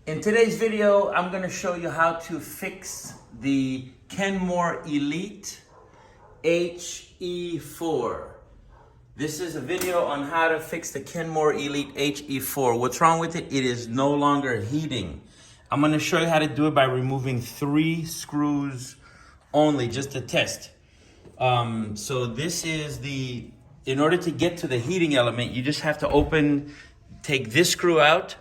In today's video, I'm going to show you how to fix the Kenmore Elite HE4. This is a video on how to fix the Kenmore Elite HE4. What's wrong with it? It is no longer heating. I'm going to show you how to do it by removing 3 screws only, just to test. So this is in order to get to the heating element, you just have to take this screw out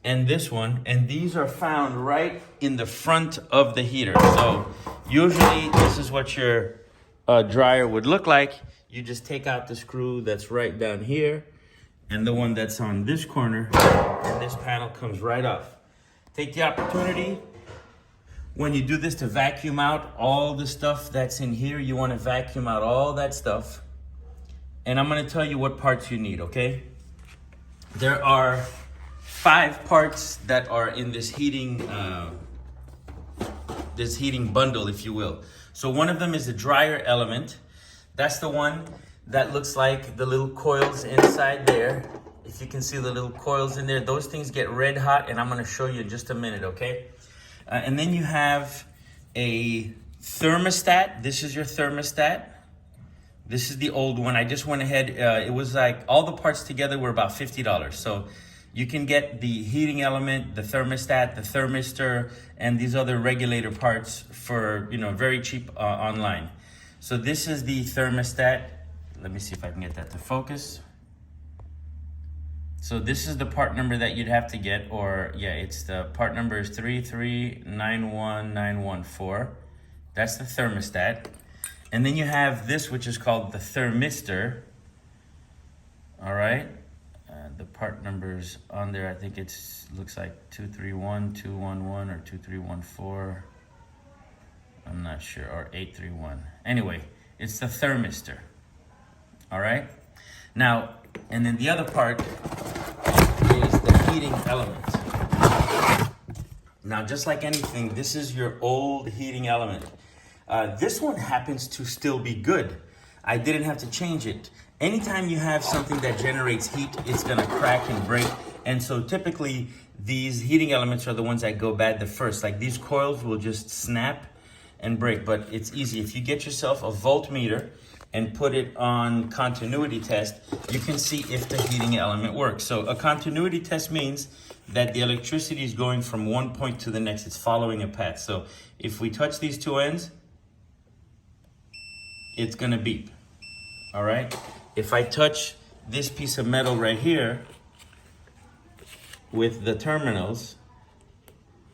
and this one, and these are found right in the front of the heater. So usually this is what your dryer would look like. You just take out the screw that's right down here and the one that's on this corner, and this panel comes right off. Take the opportunity when you do this to vacuum out all the stuff that's in here. You want to vacuum out all that stuff. And I'm going to tell you what parts you need, okay? There are 5 parts that are in this heating bundle, if you will. So one of them is the dryer element. That's the one that looks like the little coils inside there. If you can see the little coils in there, those things get red hot, and I'm going to show you in just a minute, okay? And then you have a thermostat. This is your thermostat. This is the old one. I just went ahead. It was like all the parts together were about $50. So you can get the heating element, the thermostat, the thermistor, and these other regulator parts for very cheap online. So this is the thermostat. Let me see if I can get that to focus. So this is the part number that you'd have to get, or yeah, it's the part number is 3391914. That's the thermostat. And then you have this, which is called the thermistor. All right. The part numbers on there, I think looks like 231211 or 2314. I'm not sure, or 831. Anyway, it's the thermistor. All right. Now, and then the other part is the heating element. Now, just like anything, this is your old heating element. This one happens to still be good. I didn't have to change it. Anytime you have something that generates heat, it's gonna crack and break. And so typically these heating elements are the ones that go bad the first. Like these coils will just snap and break, but it's easy. If you get yourself a voltmeter and put it on continuity test, you can see if the heating element works. So a continuity test means that the electricity is going from one point to the next. It's following a path. So if we touch these 2 ends, it's gonna beep, all right? If I touch this piece of metal right here with the terminals,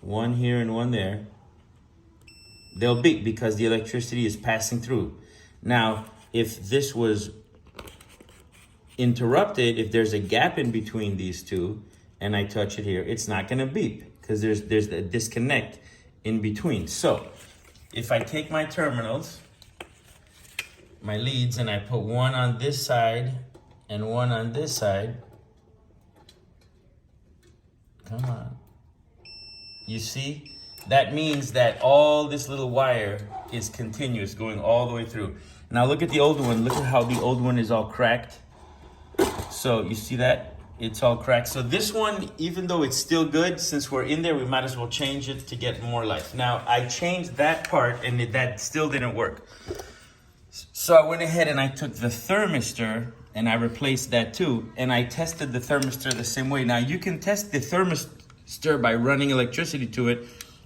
one here and one there, they'll beep because the electricity is passing through. Now, if this was interrupted, if there's a gap in between these two and I touch it here, it's not gonna beep because there's a disconnect in between. So if I take my terminals, my leads, and I put one on this side and one on this side, come on, you see? That means that all this little wire is continuous, going all the way through. Now look at the old one. Look at how the old one is all cracked. So you see that? It's all cracked. So this one, even though it's still good, since we're in there, we might as well change it to get more life. Now I changed that part and that still didn't work. So I went ahead and I took the thermistor and I replaced that too. And I tested the thermistor the same way. Now you can test the thermistor by running electricity to it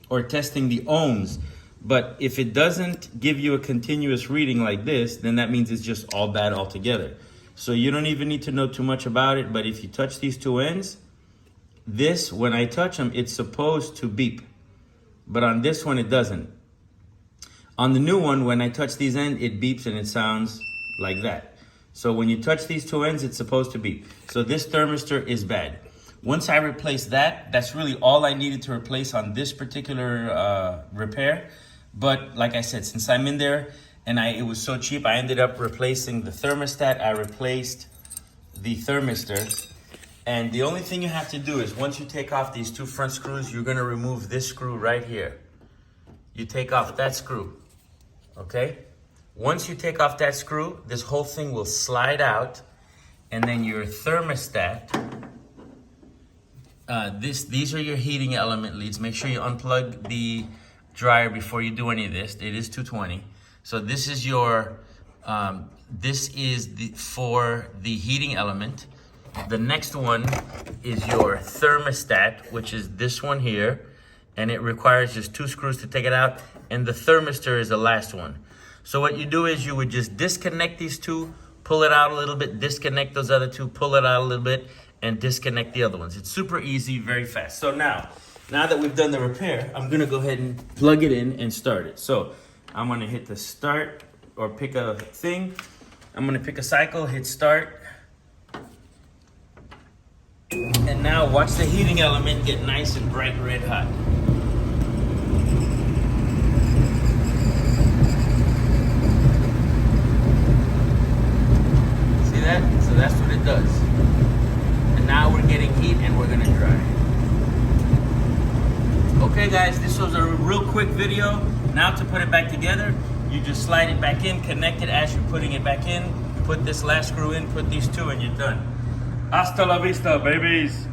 or testing the ohms. But if it doesn't give you a continuous reading like this, then that means it's just all bad altogether. So you don't even need to know too much about it. But if you touch these 2 ends, this, when I touch them, it's supposed to beep. But on this one, it doesn't. On the new one, when I touch these ends, it beeps and it sounds like that. So when you touch these 2 ends, it's supposed to beep. So this thermistor is bad. Once I replace that, that's really all I needed to replace on this particular repair. But like I said, since I'm in there and it was so cheap, I ended up replacing the thermostat. I replaced the thermistor. And the only thing you have to do is once you take off these 2 front screws, you're gonna remove this screw right here. You take off that screw, okay? Once you take off that screw, this whole thing will slide out, and then your thermostat these are your heating element leads. Make sure you unplug the dryer before you do any of this. It is 220. So this is your for the heating element. The next one is your thermostat, which is this one here, and it requires just 2 screws to take it out, and the thermistor is the last one. So what you do is you would just disconnect these two, pull it out a little bit, disconnect those other two, pull it out a little bit, and disconnect the other ones. It's super easy, very fast. So now that we've done the repair, I'm gonna go ahead and plug it in and start it. So I'm gonna hit the start or pick a thing. I'm gonna pick a cycle, hit start. And now watch the heating element get nice and bright red hot. See that? So that's what it does. And now we're getting heat and we're gonna dry. Okay guys, this was a real quick video. Now to put it back together, you just slide it back in, connect it as you're putting it back in, put this last screw in, put these two, and you're done. Hasta la vista, babies.